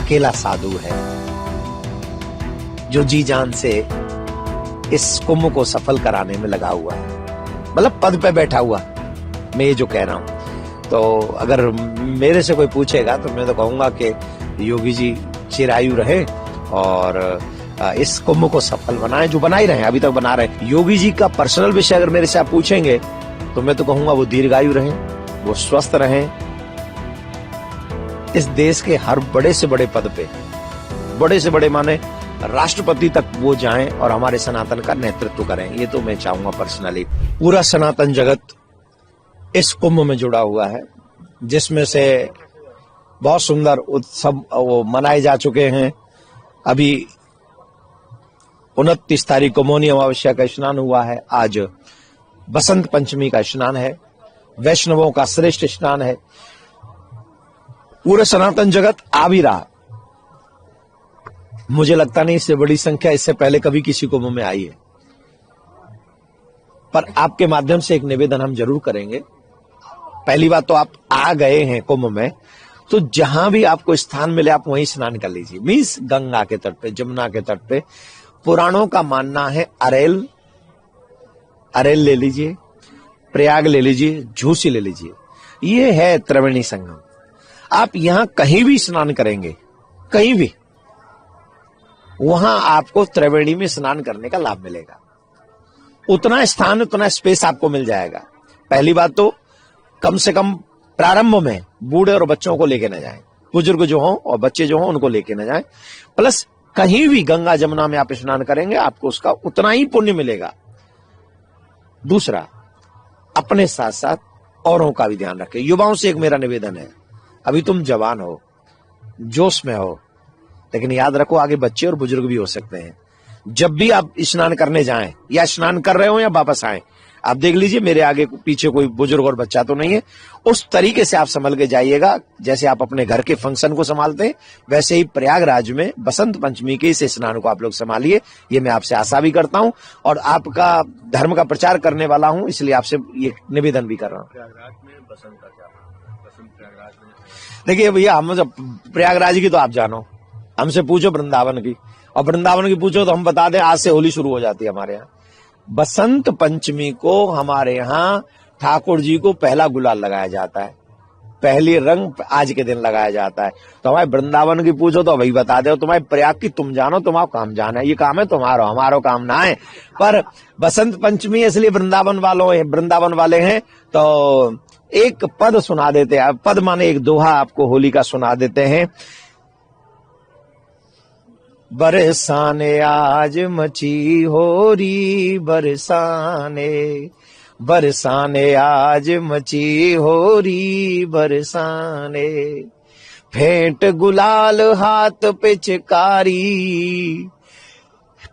अकेला साधु है जो जी जान से इस कुंभ को सफल कराने में लगा हुआ है, मतलब पद पे बैठा हुआ। मैं ये जो कह रहा हूं, तो अगर मेरे से कोई पूछेगा तो मैं तो कहूंगा कि योगी जी चिरायु रहे और इस कुंभ को सफल बनाए, जो बना ही रहे, अभी तक बना रहे। योगी जी का पर्सनल विषय अगर मेरे से आप पूछेंगे तो मैं तो कहूंगा वो दीर्घायु रहे, वो स्वस्थ रहे, इस देश के हर बड़े से बड़े पद पे, बड़े से बड़े माने राष्ट्रपति तक वो जाएं और हमारे सनातन का नेतृत्व करें। ये तो मैं चाहूंगा पर्सनली। पूरा सनातन जगत इस कुंभ में जुड़ा हुआ है, जिसमें से बहुत सुंदर उत्सव वो मनाए जा चुके हैं। अभी 29 तारीख को मौनी अमावस्या का स्नान हुआ है, आज बसंत पंचमी का स्नान है, वैष्णवों का श्रेष्ठ स्नान है। पूरे सनातन जगत आ भी रहा। मुझे लगता नहीं इससे बड़ी संख्या इससे पहले कभी किसी कुंभ में आई है, पर आपके माध्यम से एक निवेदन हम जरूर करेंगे। पहली बात तो आप आ गए हैं कुंभ में, तो जहां भी आपको स्थान मिले आप वहीं स्नान कर लीजिए। मींस गंगा के तट पे, जमुना के तट पे। पुराणों का मानना है अरेल ले लीजिए, प्रयाग ले लीजिए, झूसी ले लीजिए, ये है त्रिवेणी संगम। आप यहां कहीं भी स्नान करेंगे, कहीं भी, वहां आपको त्रिवेणी में स्नान करने का लाभ मिलेगा। उतना स्थान, उतना स्पेस आपको मिल जाएगा। पहली बात तो कम से कम प्रारंभ में बूढ़े और बच्चों को लेके न जाएं, बुजुर्ग जो हों और बच्चे जो हों उनको लेके न जाएं। प्लस कहीं भी गंगा जमुना में आप स्नान करेंगे आपको उसका उतना ही पुण्य मिलेगा। दूसरा, अपने साथ साथ औरों का भी ध्यान रखें। युवाओं से एक मेरा निवेदन है, अभी तुम जवान हो, जोश में हो, लेकिन याद रखो आगे बच्चे और बुजुर्ग भी हो सकते हैं। जब भी आप स्नान करने जाएं या स्नान कर रहे हो या वापस आए, आप देख लीजिए मेरे आगे पीछे कोई बुजुर्ग और बच्चा तो नहीं है। उस तरीके से आप संभल के जाइएगा, जैसे आप अपने घर के फंक्शन को संभालते हैं वैसे ही प्रयागराज में बसंत पंचमी के इस स्नान को आप लोग संभालिए। ये मैं आपसे आशा भी करता हूं और आपका धर्म का प्रचार करने वाला हूं, इसलिए आपसे ये निवेदन भी कर रहा हूं। प्रयागराज में बसंत का क्या, बसंत प्रयागराज में? देखिए भैया, हम प्रयागराज की तो आप जानो, हमसे पूछो वृंदावन की, और वृंदावन की पूछो तो हम बता दें आज से होली शुरू हो जाती है हमारे यहाँ। बसंत पंचमी को हमारे यहाँ ठाकुर जी को पहला गुलाल लगाया जाता है, पहली रंग आज के दिन लगाया जाता है। तो हमारे वृंदावन की पूछो तो वही बता दो, तुम्हारे प्रयाग की तुम जानो, तुम्हारा काम जाना है, ये काम है तुम्हारा, हमारा काम ना है। पर बसंत पंचमी इसलिए वृंदावन वाले हैं। तो एक पद सुना देते हैं, पद माने एक दोहा आपको होली का सुना देते हैं। बरसाने आज मची होरी, बरसाने आज मची होरी, बरसाने फेंट गुलाल हाथ पे चिकारी,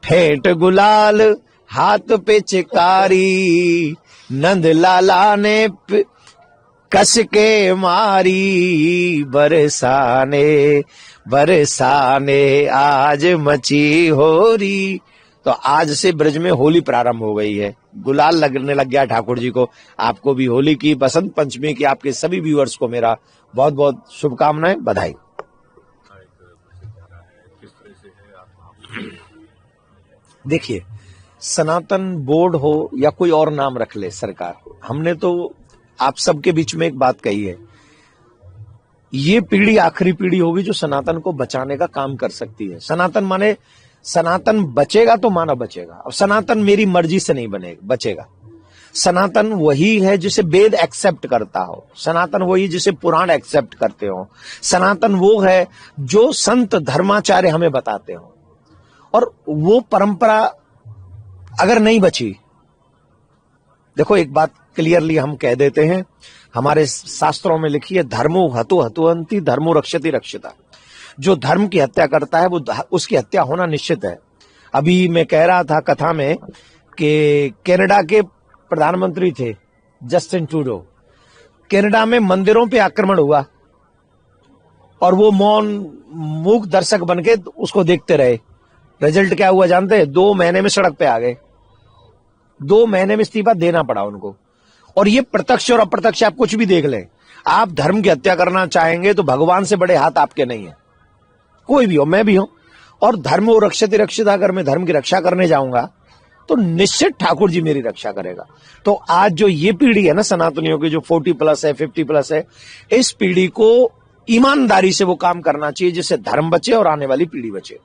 फेंट गुलाल हाथ पे चिकारी, नंद लाला ने कस के मारी, बरसाने आज मची होरी। तो आज से ब्रज में होली प्रारंभ हो गई है, गुलाल लगने लग गया ठाकुर जी को। आपको भी होली की, बसंत पंचमी की, आपके सभी व्यूअर्स को मेरा बहुत बहुत शुभकामनाएं, बधाई। देखिए, सनातन बोर्ड हो या कोई और नाम रख ले सरकार, हमने तो आप सबके बीच में एक बात कही है, ये पीढ़ी आखिरी पीढ़ी होगी जो सनातन को बचाने का काम कर सकती है। सनातन माने सनातन बचेगा तो मानव बचेगा। अब सनातन मेरी मर्जी से नहीं बचेगा। सनातन वही है जिसे वेद एक्सेप्ट करता हो, सनातन वही जिसे पुराण एक्सेप्ट करते हो, सनातन वो है जो संत धर्माचार्य हमें बताते हो। और वो परंपरा अगर नहीं बची, देखो एक बात क्लियरली हम कह देते हैं, हमारे शास्त्रों में लिखी है, धर्मो हतो हतुहंति धर्मो रक्षति रक्षिता। जो धर्म की हत्या करता है वो उसकी हत्या होना निश्चित है। अभी मैं कह रहा था कथा में कि कनाडा के प्रधानमंत्री थे जस्टिन ट्रूडो, कनाडा में मंदिरों पे आक्रमण हुआ और वो मूक दर्शक बनके उसको देखते रहे। रिजल्ट क्या हुआ जानते हैं? 2 महीने में सड़क पे आ गए, 2 महीने में इस्तीफा देना पड़ा उनको। और ये प्रत्यक्ष और अप्रत्यक्ष आप कुछ भी देख लें, आप धर्म की हत्या करना चाहेंगे तो भगवान से बड़े हाथ आपके नहीं है। कोई भी हो, मैं भी हूं, और धर्म वो रक्षति रक्षित, अगर मैं धर्म की रक्षा करने जाऊंगा तो निश्चित ठाकुर जी मेरी रक्षा करेगा। तो आज जो ये पीढ़ी है ना सनातनियों की, जो 40+ है, 50+ है, इस पीढ़ी को ईमानदारी से वो काम करना चाहिए जिससे धर्म बचे और आने वाली पीढ़ी बचे।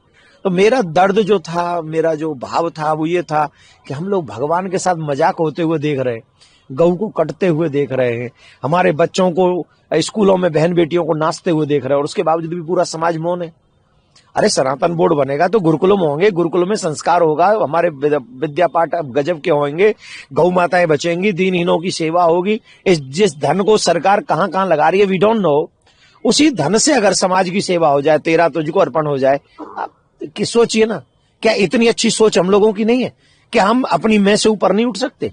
तो मेरा दर्द जो था, मेरा जो भाव था, वो ये था कि हम लोग भगवान के साथ मजाक होते हुए देख रहे हैं, गऊ को कटते हुए देख रहे हैं, हमारे बच्चों को स्कूलों में बहन बेटियों को नाचते हुए देख रहे हैं, और उसके बावजूद भी पूरा समाज मौन है। अरे सनातन बोर्ड बनेगा तो गुरुकुलों में होंगे, गुरुकुलों में संस्कार होगा, हमारे विद्या पाठ गजब के होंगे, गौ माताएं बचेंगी, दीनहीनों की सेवा होगी। इस जिस धन को सरकार कहां कहां लगा रही है वी डोंट नो, उसी धन से अगर समाज की सेवा हो जाए, तेरा तुझको अर्पण हो जाए, आप कि सोचिए ना, क्या इतनी अच्छी सोच हम लोगों की नहीं है? क्या हम अपनी मैं से ऊपर नहीं उठ सकते?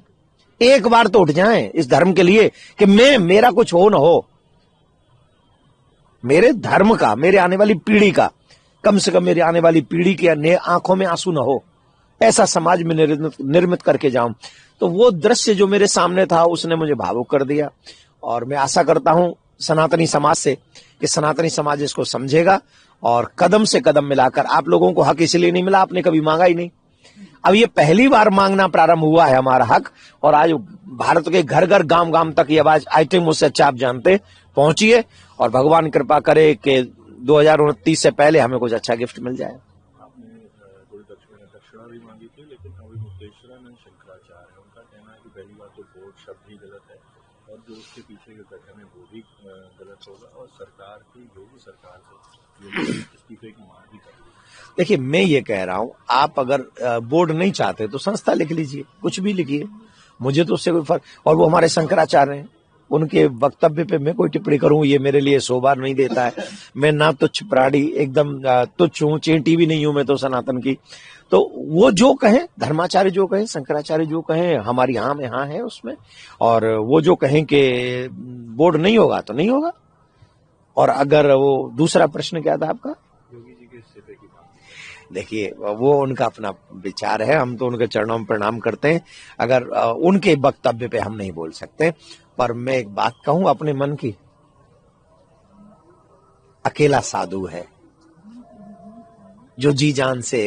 एक बार तो उठ जाएं इस धर्म के लिए कि मेरा कुछ हो ना हो, मेरे धर्म का, मेरे आने वाली पीढ़ी का, कम से कम मेरी आने वाली पीढ़ी की आंखों में आंसू ना हो, ऐसा समाज में निर्मित करके जाऊं। तो वो दृश्य जो मेरे सामने था उसने मुझे भावुक कर दिया, और मैं आशा करता हूं सनातनी समाज से कि सनातनी समाज इसको समझेगा और कदम से कदम मिलाकर, आप लोगों को हक इसलिए नहीं मिला, आपने कभी मांगा ही नहीं, अब ये पहली बार मांगना प्रारंभ हुआ है हमारा हक, और आज भारत के घर घर गांव गांव तक ये आवाज, आई थिंक मुझसे अच्छा आप जानते, पहुंची है, और भगवान कृपा करे कि 2029 से पहले हमें कुछ अच्छा गिफ्ट मिल जाए। आपने थोड़ी दक्षिणा भी मांगी थी, लेकिन अभी मुक्तेश्वरानंद शंकराचार्य है, उनका कहना है कि पहली बात तो बोर्ड शब्द ही गलत है, और जो उसके पीछे जो कथन है वो भी गलत होगा, और सरकार की योगी सरकार से इस्तीफे की मांग भी कर रही है। देखिए, मैं ये कह रहा हूं, आप अगर बोर्ड नहीं चाहते तो संस्था लिख लीजिए, कुछ भी लिखिए, मुझे तो उससे कोई फर्क, और वो हमारे शंकराचार्य हैं, उनके वक्तव्य पे मैं कोई टिप्पणी करूं ये मेरे लिए शोभा नहीं देता है। मैं ना तुच्छ प्राणी, एकदम तुच्छ हूं, चींटी भी नहीं हूं मैं तो सनातन की। तो वो जो कहें, धर्माचार्य जो कहें, शंकराचार्य जो कहें, हमारी हाँ में हाँ है उसमें, और वो जो कहें कि बोर्ड नहीं होगा तो नहीं होगा। और अगर वो दूसरा प्रश्न क्या था आपका? योगी जी के इस्तीफे की मांग। देखिए, वो उनका अपना विचार है, हम तो उनके चरणों में प्रणाम करते हैं, अगर उनके वक्तव्य पे हम नहीं बोल सकते। पर मैं एक बात कहूं अपने मन की, अकेला साधु है जो जी जान से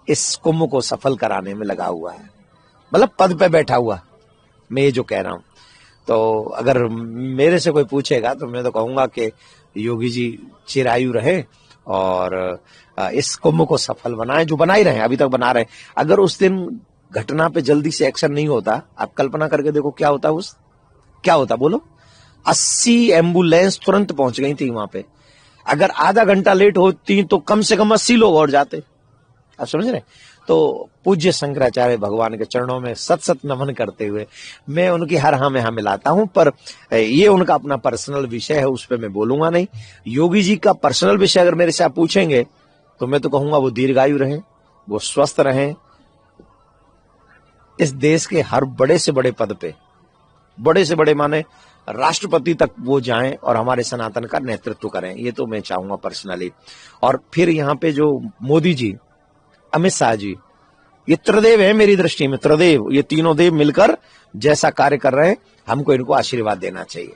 इस कुंभ को सफल कराने में लगा हुआ है, मतलब पद पे बैठा हुआ, मैं ये जो कह रहा हूं। तो अगर मेरे से कोई पूछेगा तो मैं तो कहूंगा कि योगी जी चिरायु रहे और इस कुंभ को सफल बनाए, जो बना ही रहे, अभी तक बना रहे। अगर उस दिन घटना पे जल्दी से एक्शन नहीं होता, आप कल्पना करके देखो क्या होता, क्या होता बोलो। 80 एम्बुलेंस तुरंत पहुंच गई थी वहां पे, अगर आधा घंटा लेट होती तो कम से कम 80 लोग और जाते, आप समझ रहे। तो पूज्य शंकराचार्य भगवान के चरणों में सत सत नमन करते हुए मैं उनकी हर हाँ में हाँ मिलाता हूं, पर ये उनका अपना पर्सनल विषय है, उस पर मैं बोलूंगा नहीं। योगी जी का पर्सनल विषय अगर मेरे से आप पूछेंगे तो मैं तो कहूंगा वो दीर्घायु रहें, वो स्वस्थ रहें, इस देश के हर बड़े से बड़े पद पे, बड़े से बड़े माने राष्ट्रपति तक वो जाएं और हमारे सनातन का नेतृत्व करें, ये तो मैं चाहूंगा पर्सनली। और फिर यहाँ पे जो मोदी जी, अमित शाह जी, ये त्रिदेव है मेरी दृष्टि में, त्रिदेव, ये तीनों देव मिलकर जैसा कार्य कर रहे हैं, हमको इनको आशीर्वाद देना चाहिए।